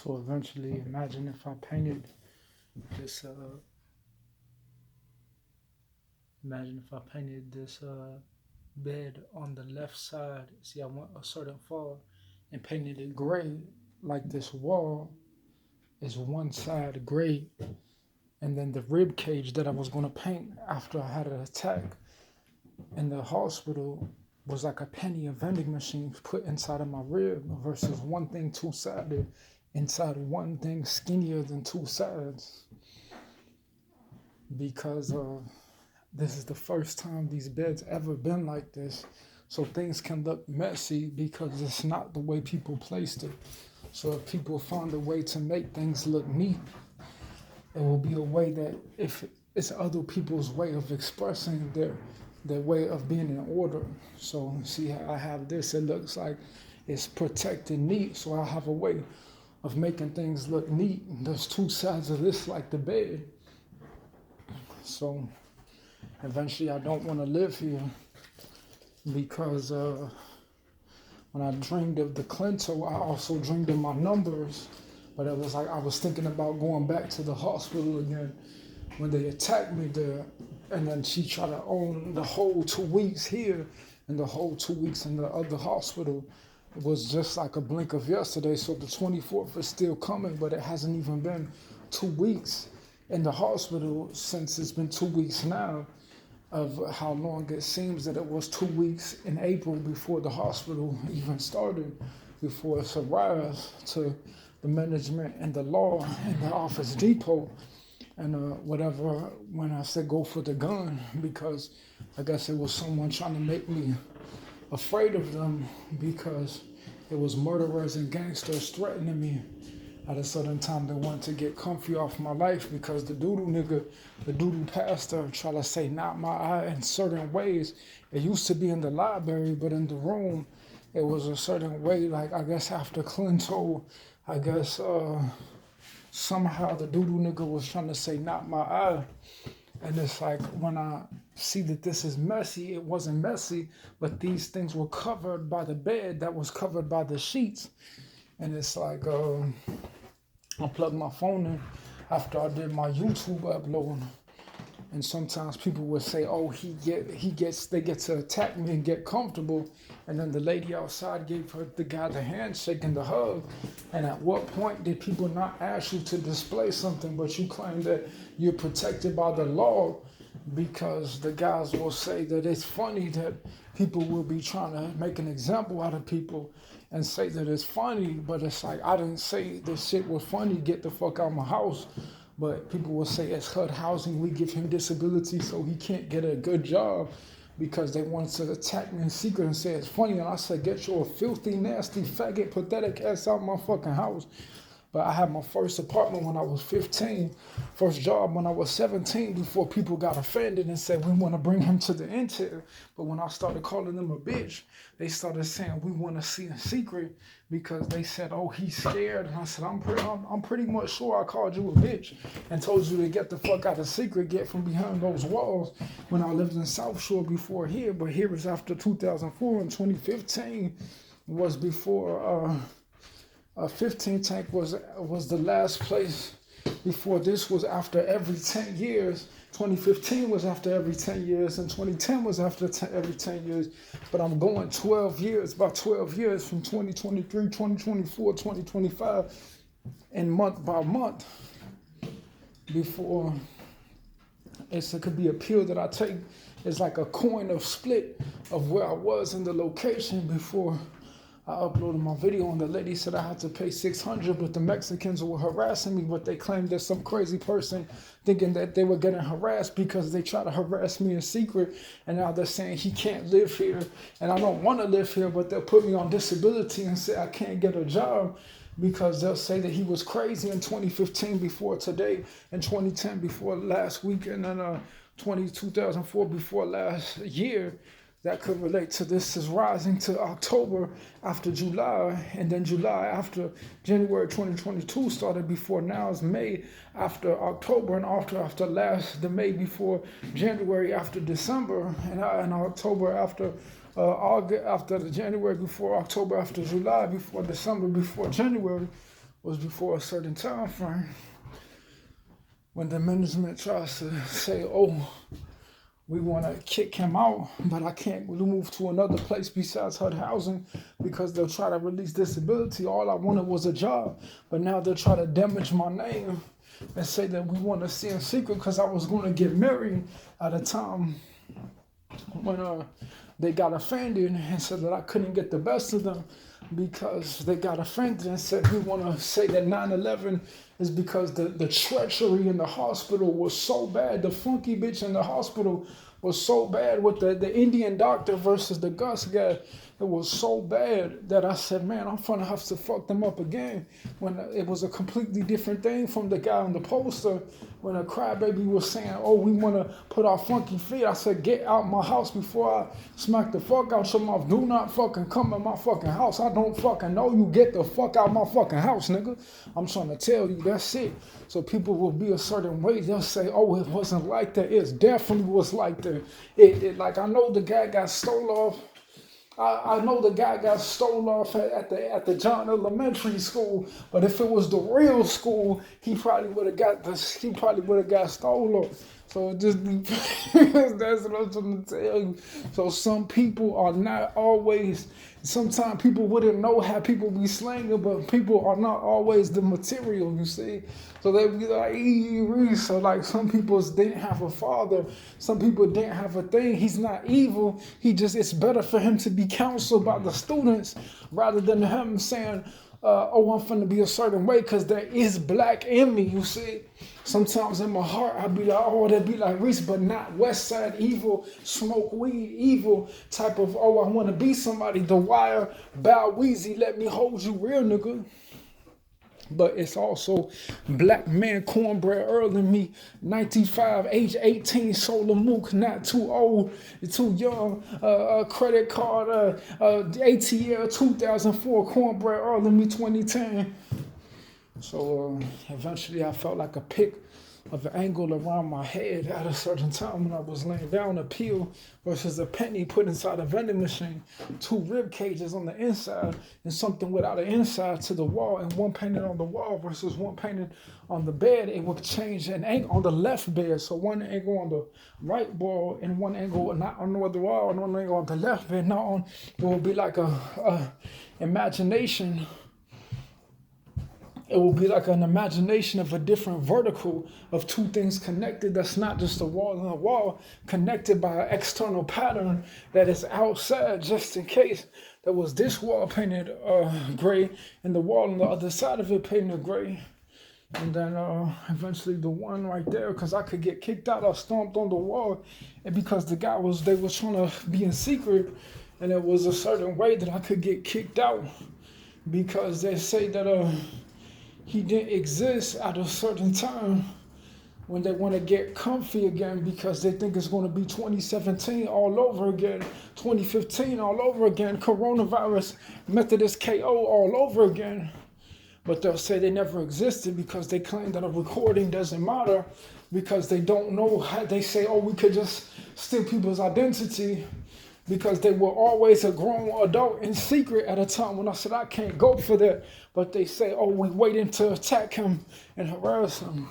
So eventually, imagine if I painted this. Imagine if I painted this bed on the left side. See, I went a certain far and painted it gray, like this wall is one side gray, and then the rib cage that I was gonna paint after I had an attack in the hospital was like a penny a vending machine put inside of my rib versus one thing two sided inside one thing skinnier than two sides because this is the first time these beds ever been like this. So things can look messy because it's not the way people placed it. So if people find a way to make things look neat, it will be a way that if it's other people's way of expressing their way of being in order. So see how I have this, it looks like it's protected neat. So I have a way of making things look neat. There's two sides of this like the bed. So eventually I don't want to live here because when I dreamed of the Clinto, I also dreamed of my numbers. But it was like I was thinking about going back to the hospital again when they attacked me there. And then she tried to own the whole 2 weeks here and the whole 2 weeks in the other hospital. It was just like a blink of yesterday. So the 24th is still coming, but it hasn't even been 2 weeks in the hospital since it's been 2 weeks now of how long it seems that it was 2 weeks in April before the hospital even started, before it's arrived to the management and the law and the Office Depot and whatever when I said go for the gun because I guess it was someone trying to make me afraid of them because it was murderers and gangsters threatening me. At a certain time, they wanted to get comfy off my life because the doodoo nigga, the doodoo pastor, tried to say not my eye in certain ways. It used to be in the library, but in the room, it was a certain way. Like I guess after Clinton, I guess somehow the doodoo nigga was trying to say not my eye. And it's like when I see that this is messy, it wasn't messy, but these things were covered by the bed that was covered by the sheets. And it's like I plugged my phone in after I did my YouTube upload, and sometimes people would say, "Oh, they get to attack me and get comfortable," and then the lady outside gave the guy the handshake and the hug. And at what point did people not ask you to display something, but you claim that you're protected by the law? Because the guys will say that it's funny that people will be trying to make an example out of people and say that it's funny, but it's like, I didn't say this shit was funny, get the fuck out of my house. But people will say it's HUD housing, we give him disability so he can't get a good job because they want to attack me in secret and say it's funny. And I said, get your filthy, nasty, faggot, pathetic ass out of my fucking house. But I had my first apartment when I was 15, first job when I was 17 before people got offended and said, we want to bring him to the intel. But when I started calling them a bitch, they started saying, we want to see a secret because they said, oh, he's scared. And I said, I'm pretty much sure I called you a bitch and told you to get the fuck out of secret, get from behind those walls when I lived in South Shore before here. But here is after 2004 and 2015 was before... 15 Tank was the last place before this was after every 10 years. 2015 was after every 10 years and 2010 was after every 10 years. But I'm going 12 years, about 12 years from 2023, 2024, 2025 and month by month before it could be a pill that I take. It's like a coin of split of where I was in the location before I uploaded my video, and the lady said I had to pay $600, but the Mexicans were harassing me, but they claimed there's some crazy person thinking that they were getting harassed because they tried to harass me in secret, and now they're saying he can't live here, and I don't want to live here, but they'll put me on disability and say I can't get a job because they'll say that he was crazy in 2015 before today, and 2010 before last week, and then 2004 before last year. That could relate to this is rising to October after July, and then July after January 2022 started before now is May after October, and after last the May before January after December, and October after August after the January before October after July before December before January. was before a certain time frame when the management tries to say, oh, we want to kick him out, but I can't move to another place besides HUD housing because they'll try to release disability. All I wanted was a job, but now they'll try to damage my name and say that we want to see in secret because I was going to get married at a time when they got offended and said that I couldn't get the best of them because they got offended and said we want to say that 9/11 is because the treachery in the hospital was so bad. The funky bitch in the hospital was so bad with the Indian doctor versus the Gus guy. It was so bad that I said, man, I'm gonna have to fuck them up again. When it was a completely different thing from the guy on the poster. When a crybaby was saying, oh, we wanna put our funky feet. I said, get out my house before I smack the fuck out your mouth. Do not fucking come in my fucking house. I don't fucking know you. Get the fuck out my fucking house, nigga. I'm trying to tell you, that's it. So people will be a certain way. They'll say, oh, it wasn't like that. It definitely was like that. Like, I know the guy got stole off. I know the guy got stolen off at the John Elementary School, but if it was the real school, he probably would have got stolen. So just that's what I'm trying to tell you. So some people are not always. Sometimes people wouldn't know how people be slanging, but people are not always the material, you see. So they be like, so like some people didn't have a father, some people didn't have a thing. He's not evil. It's better for him to be counseled by the students rather than him saying, oh, I'm finna be a certain way because there is black in me, you see. Sometimes in my heart, I'd be like, oh, that'd be like Reese, but not West Side evil, smoke weed evil type of, oh, I want to be somebody. The Wire, Bow Weezy, let me hold you real, nigga. But it's also black man, cornbread Earl and me, 95, age 18, solar mook, not too old, too young, credit card, ATL 2004, cornbread Earl and me 2010. So eventually I felt like a pick of an angle around my head at a certain time when I was laying down, a peel versus a penny put inside a vending machine, 2 rib cages on the inside and something without an inside to the wall, and one painted on the wall versus one painted on the bed. It would change an angle on the left bed, so one angle on the right wall and one angle not on the other wall and one angle on the left bed. Not on, it would be like a imagination. It will be like an imagination of a different vertical of 2 things connected. That's not just a wall and a wall, connected by an external pattern that is outside, just in case there was this wall painted gray and the wall on the other side of it painted gray. And then eventually the one right there, because I could get kicked out, I stomped on the wall. And because they were trying to be in secret, and it was a certain way that I could get kicked out because they say that he didn't exist at a certain time when they want to get comfy again because they think it's going to be 2017 all over again, 2015 all over again, coronavirus, Methodist KO all over again. But they'll say they never existed because they claim that a recording doesn't matter because they don't know how. They say, oh, we could just steal people's identity because they were always a grown adult in secret at a time when I said I can't go for that. But they say, oh, we're waiting to attack him and harass him.